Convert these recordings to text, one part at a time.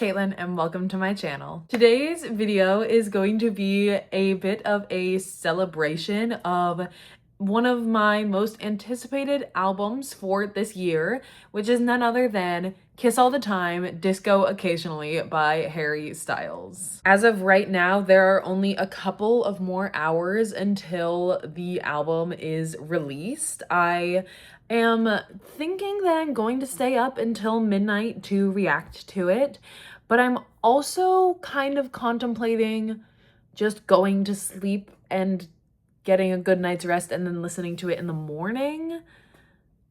Caitlin and welcome to my channel. Today's video is going to be a bit of a celebration of one of my most anticipated albums for this year, which is none other than Kiss All the Time, Disco Occasionally by Harry Styles. As of right now, there are only a couple of more hours until the album is released. I am thinking that I'm going to stay up until midnight to react to it, but I'm also kind of contemplating just going to sleep and getting a good night's rest and then listening to it in the morning.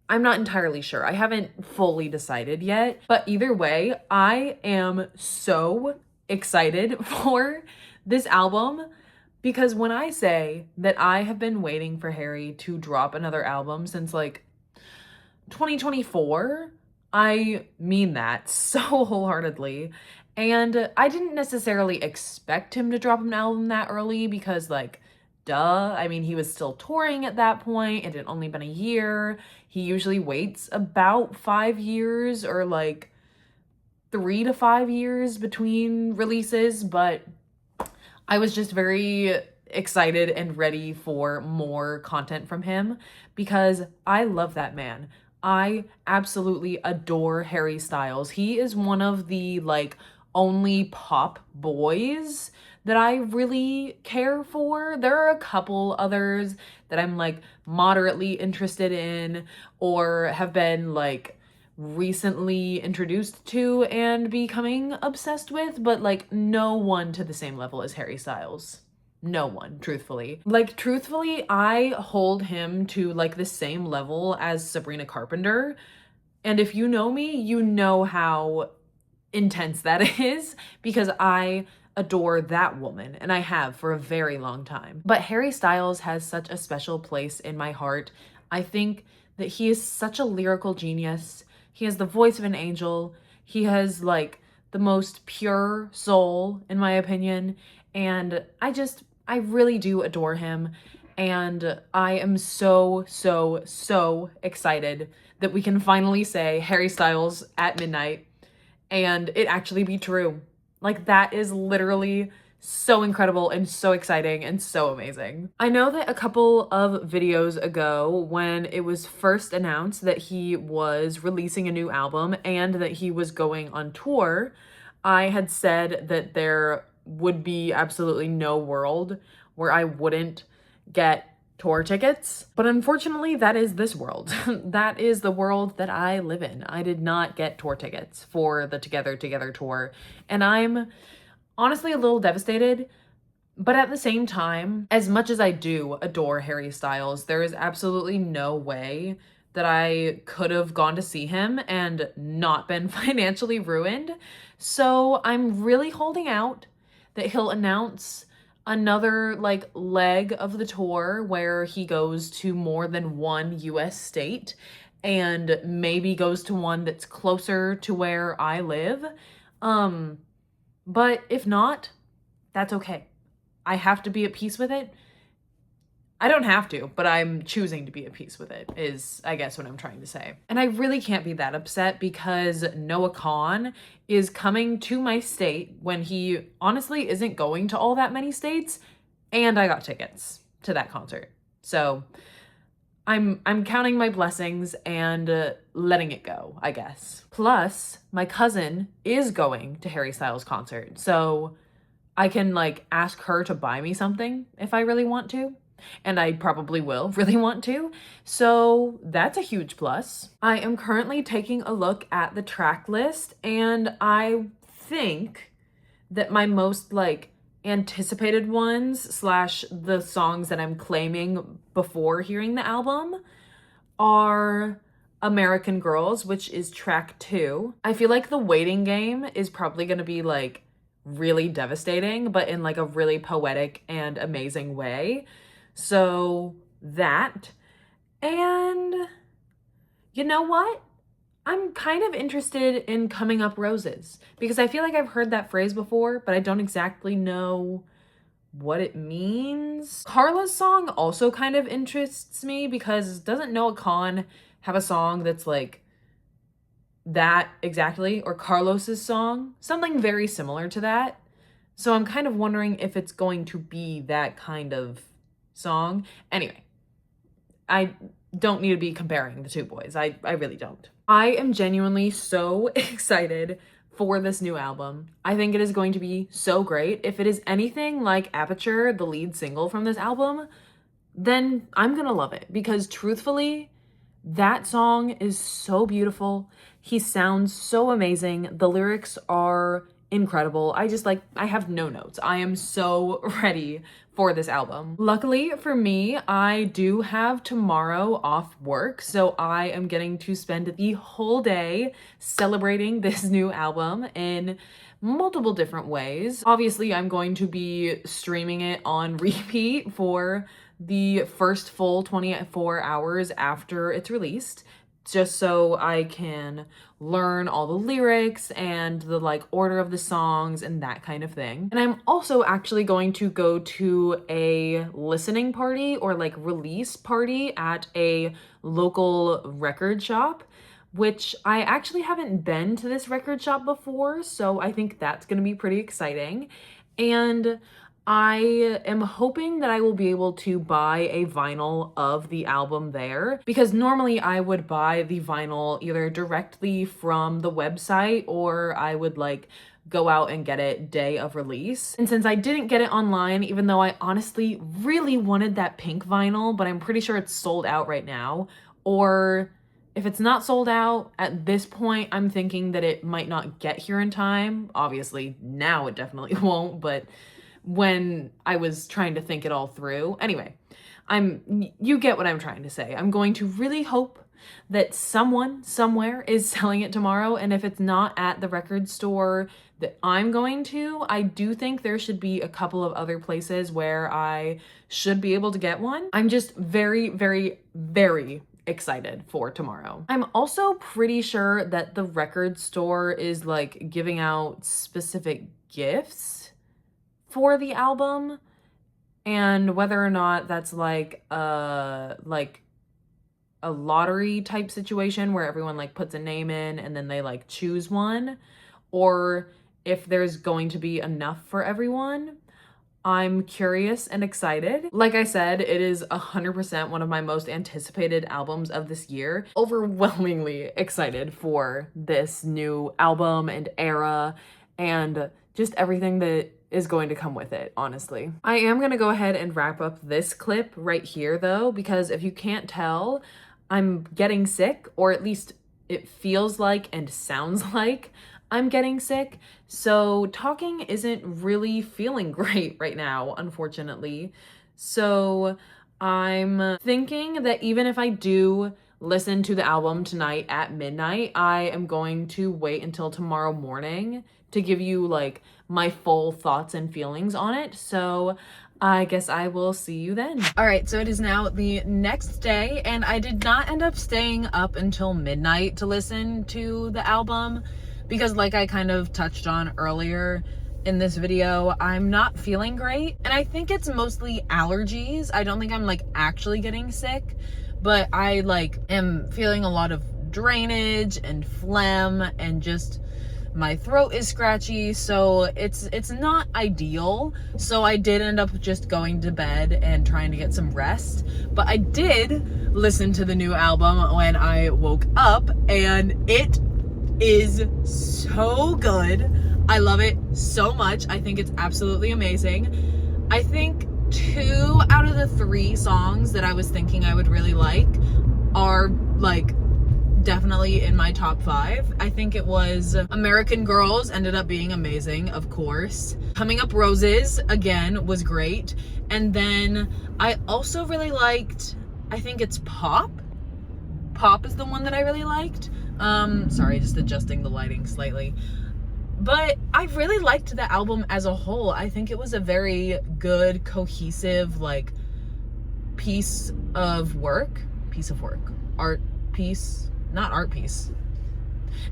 I'm not entirely sure. I haven't fully decided yet, but either way, I am so excited for this album because when I say that I have been waiting for Harry to drop another album since like 2024, I mean that so wholeheartedly. And I didn't necessarily expect him to drop an album that early because like, duh. I mean, he was still touring at that point. It had only been a year. He usually waits about 5 years or like 3 to 5 years between releases, but I was just very excited and ready for more content from him because I love that man. I absolutely adore Harry Styles. He is one of the like only pop boys that I really care for. There are a couple others that I'm like moderately interested in or have been like recently introduced to and becoming obsessed with, but like no one to the same level as Harry Styles. No one, truthfully. Like, truthfully, I hold him to like the same level as Sabrina Carpenter. And if you know me, you know how intense that is because I adore that woman and I have for a very long time. But Harry Styles has such a special place in my heart. I think that he is such a lyrical genius. He has the voice of an angel. He has like the most pure soul, in my opinion. And I really do adore him. And I am so excited that we can finally say Harry Styles at midnight and it actually be true. Like, that is literally so incredible and so exciting and so amazing. I know that a couple of videos ago, when it was first announced that he was releasing a new album and that he was going on tour, I had said that there would be absolutely no world where I wouldn't get tour tickets. But unfortunately, that is this world. That is the world that I live in. I did not get tour tickets for the Together tour. And I'm honestly a little devastated. But at the same time, as much as I do adore Harry Styles, there is absolutely no way that I could have gone to see him and not been financially ruined. So I'm really holding out that he'll announce another like leg of the tour where he goes to more than one US state and maybe goes to one that's closer to where I live. But if not, that's okay. I have to be at peace with it. I don't have to, but I'm choosing to be at peace with it, is I guess what I'm trying to say. And I really can't be that upset because Noah Kahan is coming to my state when he honestly isn't going to all that many states, and I got tickets to that concert. So I'm counting my blessings and letting it go, I guess. Plus, my cousin is going to Harry Styles' concert, so I can like ask her to buy me something if I really want to. And I probably will really want to. So that's a huge plus. I am currently taking a look at the track list and I think that my most like anticipated ones slash the songs that I'm claiming before hearing the album are American Girls, which is track 2. I feel like the waiting game is probably going to be like really devastating, but in like a really poetic and amazing way. So that, and you know what? I'm kind of interested in Coming Up Roses because I feel like I've heard that phrase before, but I don't exactly know what it means. Carla's song also kind of interests me because doesn't Noah Kahan have a song that's like that exactly, or Carlos's song, something very similar to that. So I'm kind of wondering if it's going to be that kind of song. Anyway, I don't need to be comparing the two boys. I really don't. I am genuinely so excited for this new album. I think it is going to be so great. If it is anything like Aperture, the lead single from this album, then I'm gonna love it, because truthfully, that song is so beautiful. He sounds so amazing. The lyrics are incredible. I have no notes. I am so ready for this album. Luckily for me, I do have tomorrow off work, so I am getting to spend the whole day celebrating this new album in multiple different ways. Obviously, I'm going to be streaming it on repeat for the first full 24 hours after it's released, just so I can learn all the lyrics and the like order of the songs and that kind of thing. And I'm also actually going to go to a listening party or like release party at a local record shop, which I actually haven't been to this record shop before, so I think that's gonna be pretty exciting. And I am hoping that I will be able to buy a vinyl of the album there, because normally I would buy the vinyl either directly from the website or I would like go out and get it day of release. And since I didn't get it online, even though I honestly really wanted that pink vinyl, but I'm pretty sure it's sold out right now, or if it's not sold out at this point, I'm thinking that it might not get here in time. Obviously, now it definitely won't, but when I was trying to think it all through. Anyway, you get what I'm trying to say. I'm going to really hope that someone somewhere is selling it tomorrow, and if it's not at the record store that I'm going to, I do think there should be a couple of other places where I should be able to get one. I'm just very, very, very excited for tomorrow. I'm also pretty sure that the record store is like giving out specific gifts for the album, and whether or not that's like a lottery type situation where everyone like puts a name in and then they like choose one, or if there's going to be enough for everyone. I'm curious and excited. Like I said, it is 100% one of my most anticipated albums of this year. Overwhelmingly excited for this new album and era and just everything that is going to come with it, honestly. I am gonna go ahead and wrap up this clip right here though, because if you can't tell, I'm getting sick, or at least it feels like and sounds like I'm getting sick. So talking isn't really feeling great right now, unfortunately. So I'm thinking that even if I do listen to the album tonight at midnight, I am going to wait until tomorrow morning to give you like my full thoughts and feelings on it. So I guess I will see you then. All right, so it is now the next day, and I did not end up staying up until midnight to listen to the album because, like I kind of touched on earlier in this video, I'm not feeling great, and I think it's mostly allergies. I don't think I'm like actually getting sick, but I like am feeling a lot of drainage and phlegm, and just my throat is scratchy, so it's not ideal. So I did end up just going to bed and trying to get some rest, but I did listen to the new album when I woke up, and it is so good. I love it so much. I think it's absolutely amazing. I think 2 out of the 3 songs that I was thinking I would really like are like definitely in my top 5. I think it was American Girls ended up being amazing, of course. Coming Up Roses, again, was great. And then I also really liked, I think it's Pop. Pop is the one that I really liked. Sorry, just adjusting the lighting slightly. But I really liked the album as a whole. I think it was a very good, cohesive, like, piece of work. Art piece. Not art piece.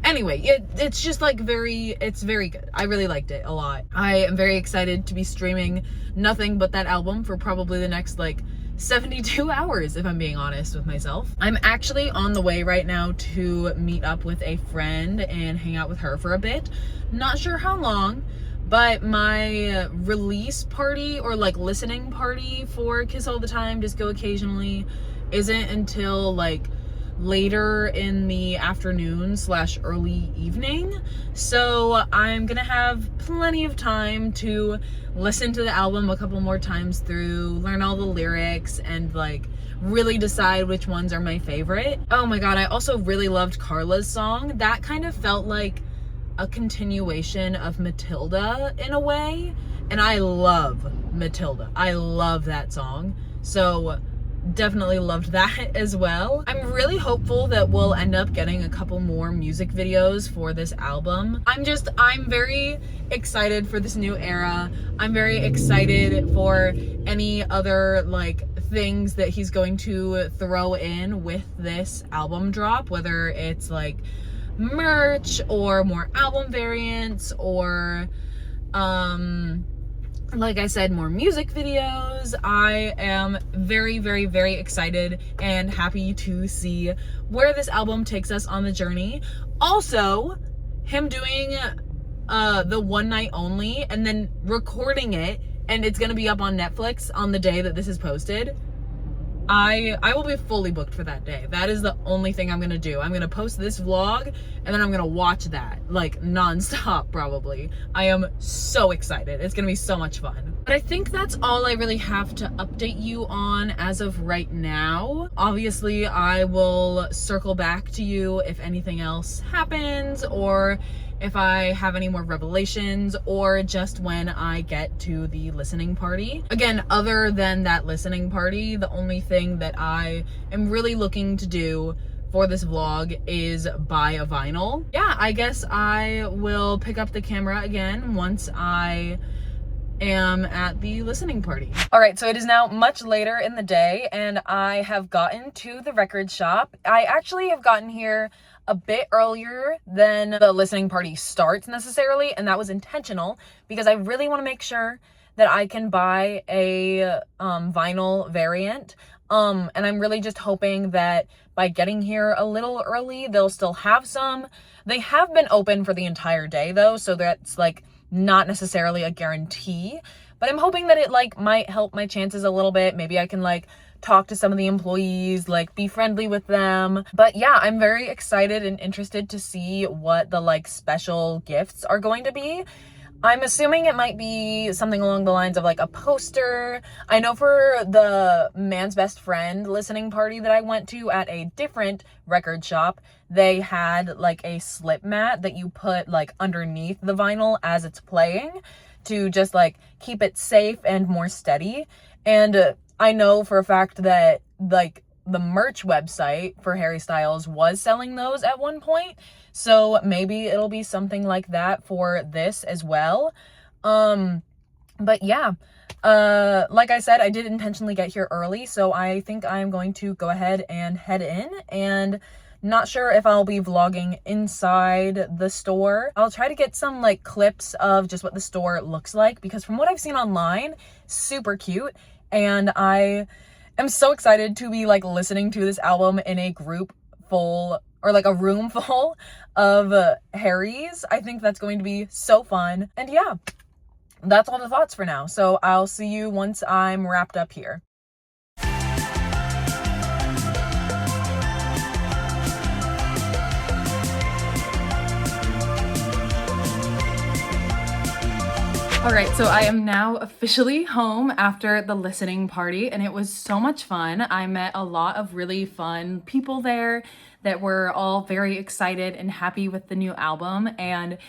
Anyway, it's just like it's very good. I really liked it a lot. I am very excited to be streaming nothing but that album for probably the next like 72 hours, if I'm being honest with myself. I'm actually on the way right now to meet up with a friend and hang out with her for a bit. Not sure how long, but my release party or like listening party for Kiss All the Time, Disco Occasionally isn't until like later in the afternoon / early evening. So I'm gonna have plenty of time to listen to the album a couple more times through, learn all the lyrics, and like really decide which ones are my favorite. Oh my god, I also really loved Carla's song. That kind of felt like a continuation of Matilda in a way, and I love Matilda. I love that song. So definitely loved that as well. I'm really hopeful that we'll end up getting a couple more music videos for this album. I'm very excited for this new era. I'm very excited for any other like things that he's going to throw in with this album drop, whether it's like merch or more album variants or like I said, more music videos. I am very, very, very excited and happy to see where this album takes us on the journey. Also, him doing the one night only and then recording it, and it's gonna be up on Netflix on the day that this is posted. I will be fully booked for that day. That is the only thing I'm gonna do. I'm gonna post this vlog and then I'm gonna watch that like nonstop probably. I am so excited. It's gonna be so much fun. But I think that's all I really have to update you on as of right now. Obviously, I will circle back to you if anything else happens, or if I have any more revelations, or just when I get to the listening party. Again, other than that listening party, the only thing that I am really looking to do for this vlog is buy a vinyl. Yeah, I guess I will pick up the camera again once I am at the listening party. All right, so it is now much later in the day and I have gotten to the record shop. I actually have gotten here a bit earlier than the listening party starts necessarily, and that was intentional because I really want to make sure that I can buy a vinyl variant. And I'm really just hoping that by getting here a little early, they'll still have some. They have been open for the entire day though, so that's like not necessarily a guarantee, but I'm hoping that it like might help my chances a little bit. Maybe I can like talk to some of the employees, like be friendly with them. But yeah, I'm very excited and interested to see what the like special gifts are going to be. I'm assuming it might be something along the lines of like a poster. I know for the Man's Best Friend listening party that I went to at a different record shop, they had like a slip mat that you put like underneath the vinyl as it's playing to just like keep it safe and more steady. And I know for a fact that like the merch website for Harry Styles was selling those at one point. So maybe it'll be something like that for this as well. But yeah, like I said, I did intentionally get here early, so I think I'm going to go ahead and head in, and not sure if I'll be vlogging inside the store. I'll try to get some like clips of just what the store looks like, because from what I've seen online, super cute. And I am so excited to be like listening to this album in a group full, or like a room full of Harrys. I think that's going to be so fun. And yeah, that's all the thoughts for now. So I'll see you once I'm wrapped up here. All right, so I am now officially home after the listening party, and it was so much fun. I met a lot of really fun people there that were all very excited and happy with the new album. And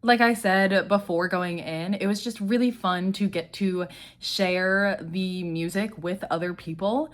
like I said before going in, it was just really fun to get to share the music with other people.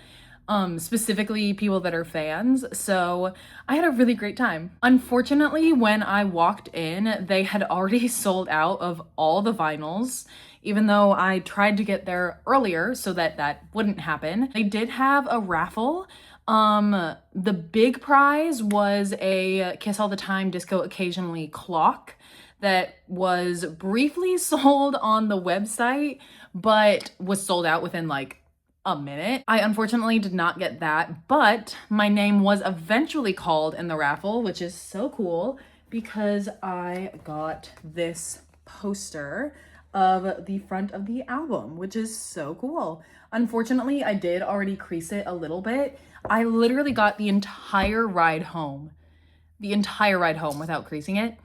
Specifically people that are fans. So I had a really great time. Unfortunately, when I walked in, they had already sold out of all the vinyls, even though I tried to get there earlier so that that wouldn't happen. They did have a raffle. The big prize was a Kiss All the Time, Disco Occasionally clock that was briefly sold on the website, but was sold out within like a minute. I unfortunately did not get that, but my name was eventually called in the raffle, which is so cool because I got this poster of the front of the album, which is so cool. Unfortunately, I did already crease it a little bit. I literally got the entire ride home without creasing it.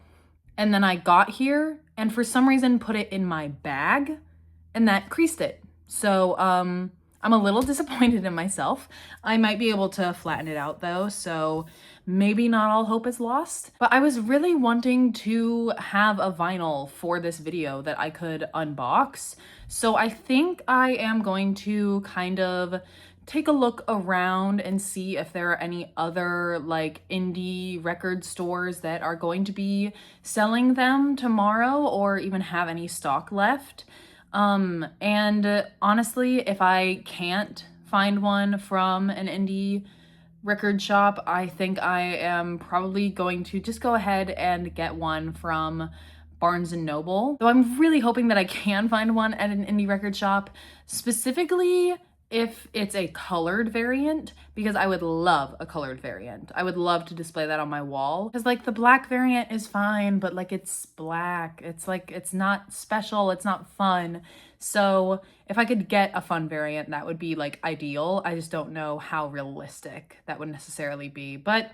And then I got here and for some reason put it in my bag and that creased it. So I'm a little disappointed in myself. I might be able to flatten it out though, so maybe not all hope is lost. But I was really wanting to have a vinyl for this video that I could unbox. So I think I am going to kind of take a look around and see if there are any other like indie record stores that are going to be selling them tomorrow or even have any stock left. And honestly, if I can't find one from an indie record shop, I think I am probably going to just go ahead and get one from Barnes and Noble. Though I'm really hoping that I can find one at an indie record shop, specifically if it's a colored variant, because I would love a colored variant. I would love to display that on my wall. Because like the black variant is fine, but like it's black. It's like, it's not special, it's not fun. So if I could get a fun variant, that would be like ideal. I just don't know how realistic that would necessarily be, but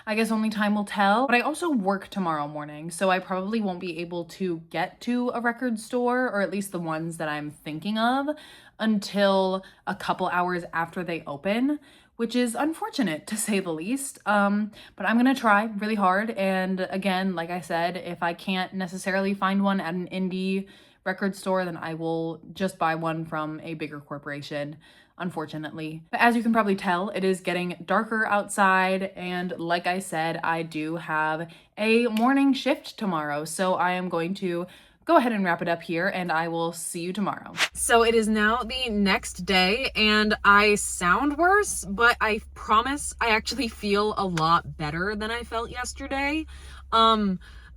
I guess only time will tell. But I also work tomorrow morning, so I probably won't be able to get to a record store, or at least the ones that I'm thinking of, until a couple hours after they open, which is unfortunate to say the least. But I'm gonna try really hard. And again, like I said, if I can't necessarily find one at an indie record store, then I will just buy one from a bigger corporation, unfortunately. But as you can probably tell, it is getting darker outside, and like I said, I do have a morning shift tomorrow, so I am going to go ahead and wrap it up here, and I will see you tomorrow. So it is now the next day, and I sound worse, but I promise I actually feel a lot better than I felt yesterday.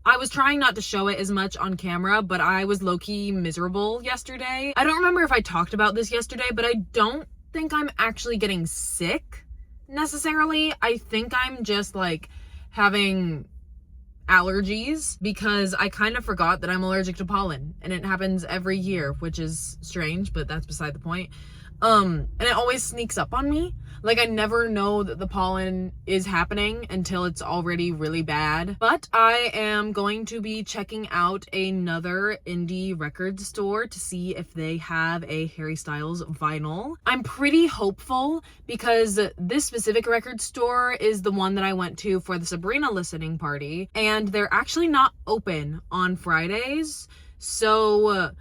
I was trying not to show it as much on camera, but I was low-key miserable yesterday. I don't remember if I talked about this yesterday, but I don't think I'm actually getting sick necessarily. I think I'm just like having allergies because I kind of forgot that I'm allergic to pollen, and it happens every year, which is strange, but that's beside the point. And it always sneaks up on me. Like, I never know that the pollen is happening until it's already really bad. But I am going to be checking out another indie record store to see if they have a Harry Styles vinyl. I'm pretty hopeful because this specific record store is the one that I went to for the Sabrina listening party, and they're actually not open on Fridays. So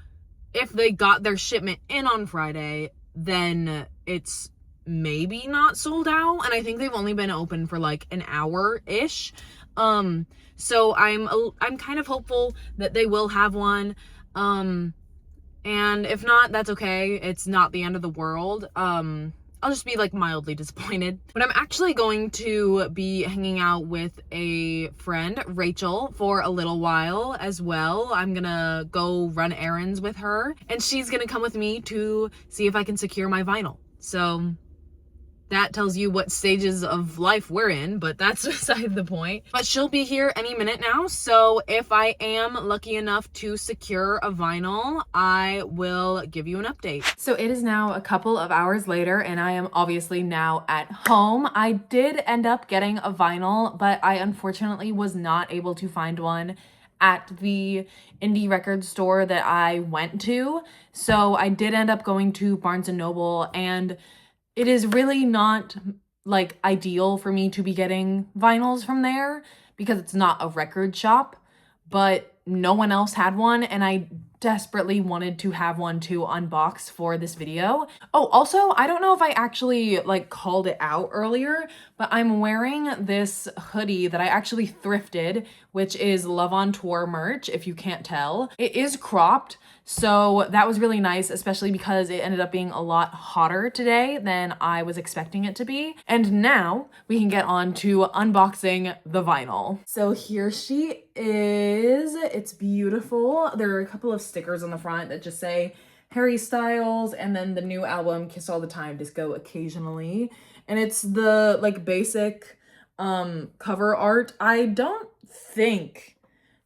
if they got their shipment in on Friday, then it's maybe not sold out, and I think they've only been open for like an hour-ish. So I'm kind of hopeful that they will have one. And if not, that's okay. It's not the end of the world. I'll just be like mildly disappointed. But I'm actually going to be hanging out with a friend, Rachel, for a little while as well. I'm gonna go run errands with her, and she's gonna come with me to see if I can secure my vinyl. So that tells you what stages of life we're in, but that's beside the point. But she'll be here any minute now, so if I am lucky enough to secure a vinyl, I will give you an update. So it is now a couple of hours later, and I am obviously now at home. I did end up getting a vinyl, but I unfortunately was not able to find one at the indie record store that I went to. So I did end up going to Barnes and Noble, and it is really not like ideal for me to be getting vinyls from there because it's not a record shop, but no one else had one, and I desperately wanted to have one to unbox for this video. Oh, also, I don't know if I actually like called it out earlier, but I'm wearing this hoodie that I actually thrifted, which is Love on Tour merch, if you can't tell. It is cropped, so that was really nice, especially because it ended up being a lot hotter today than I was expecting it to be. And now we can get on to unboxing the vinyl. So here she is. It's beautiful. There are a couple of stickers on the front that just say Harry Styles, and then the new album Kiss All the Time, Disco Occasionally. And it's the like basic cover art. I don't think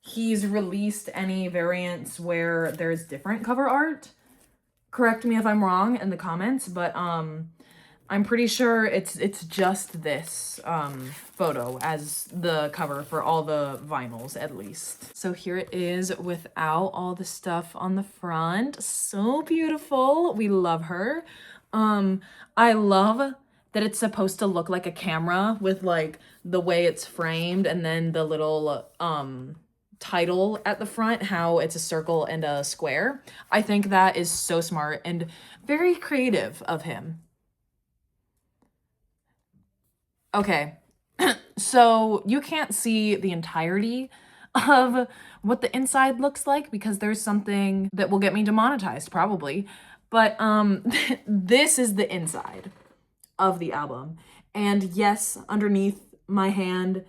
he's released any variants where there's different cover art. Correct me if I'm wrong in the comments, but I'm pretty sure it's just this photo as the cover for all the vinyls, at least. So here it is without all the stuff on the front. So beautiful. We love her. I love that it's supposed to look like a camera with like the way it's framed, and then the little title at the front, how it's a circle and a square. I think that is so smart and very creative of him. Okay, so you can't see the entirety of what the inside looks like because there's something that will get me demonetized probably. But this is the inside of the album. And yes, underneath my hand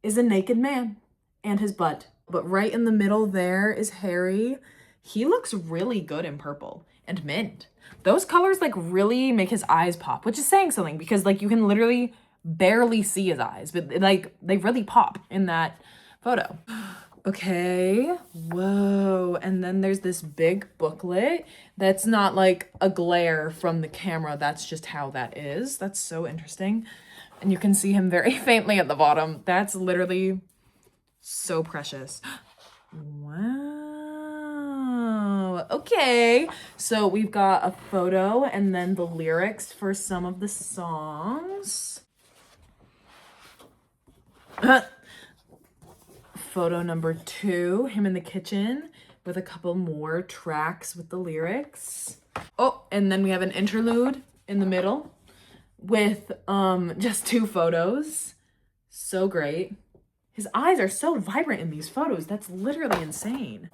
is a naked man and his butt. But right in the middle there is Harry. He looks really good in purple and mint. Those colors like really make his eyes pop, which is saying something because like you can literally barely see his eyes, but like they really pop in that photo. Okay, whoa. And then there's this big booklet that's not like a glare from the camera. That's just how that is. That's so interesting. And you can see him very faintly at the bottom. That's literally so precious. Wow. Okay, so we've got a photo and then the lyrics for some of the songs. Photo number 2, him in the kitchen with a couple more tracks with the lyrics. Oh, and then we have an interlude in the middle with just 2 photos. So great. His eyes are so vibrant in these photos. That's literally insane.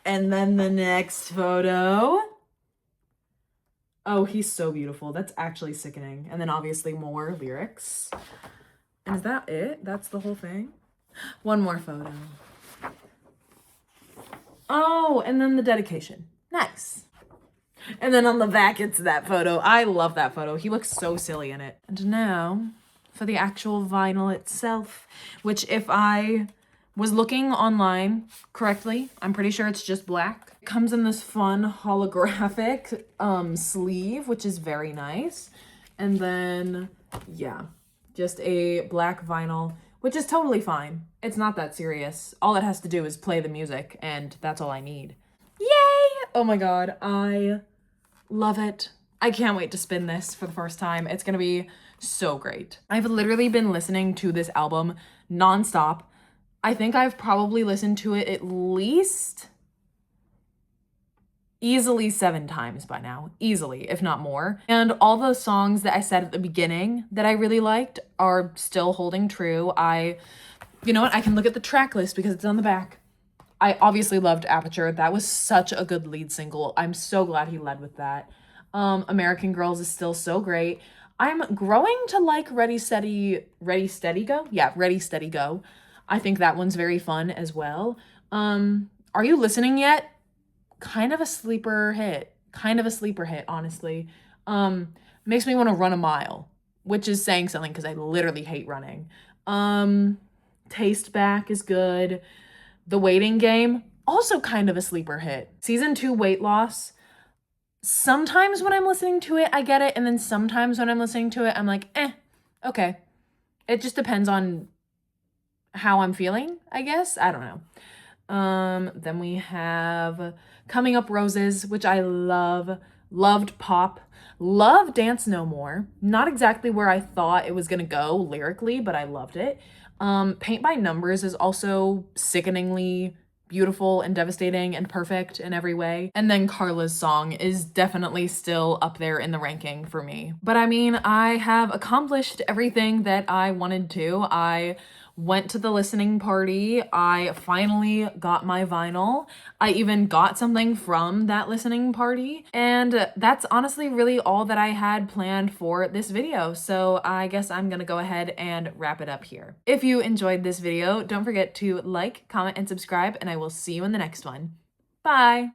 And then the next photo. Oh, he's so beautiful. That's actually sickening. And then obviously more lyrics. And is that it? That's the whole thing? One more photo. Oh, and then the dedication. Nice. And then on the back, it's that photo. I love that photo. He looks so silly in it. And now for the actual vinyl itself, which if I was looking online correctly, I'm pretty sure it's just black. It comes in this fun holographic sleeve, which is very nice. And then, yeah, just a black vinyl, which is totally fine. It's not that serious. All it has to do is play the music, and that's all I need. Yay! Oh my god, I love it. I can't wait to spin this for the first time. It's gonna be so great. I've literally been listening to this album nonstop. I think I've probably listened to it at least easily 7 times by now, easily, if not more. And all the songs that I said at the beginning that I really liked are still holding true. You know what? I can look at the track list because it's on the back. I obviously loved Aperture. That was such a good lead single. I'm so glad he led with that. American Girls is still so great. I'm growing to like Ready, Steady, Go? Yeah, Ready, Steady, Go. I think that one's very fun as well. Are You Listening Yet? Kind of a sleeper hit, honestly. Makes me want to run a mile, which is saying something because I literally hate running. Taste Back is good. The Waiting Game, also kind of a sleeper hit. Season 2 Weight Loss. Sometimes when I'm listening to it, I get it. And then sometimes when I'm listening to it, I'm like, okay. It just depends on how I'm feeling, I guess. I don't know. Then we have Coming Up Roses, which I love. Loved Pop. Love Dance No More. Not exactly where I thought it was gonna go lyrically, but I loved it. Paint by Numbers is also sickeningly beautiful and devastating and perfect in every way. And then Carla's song is definitely still up there in the ranking for me. But I mean, I have accomplished everything that I wanted to. I went to the listening party. I finally got my vinyl. I even got something from that listening party. And that's honestly really all that I had planned for this video. So I guess I'm gonna go ahead and wrap it up here. If you enjoyed this video, don't forget to like, comment, and subscribe, and I will see you in the next one. Bye.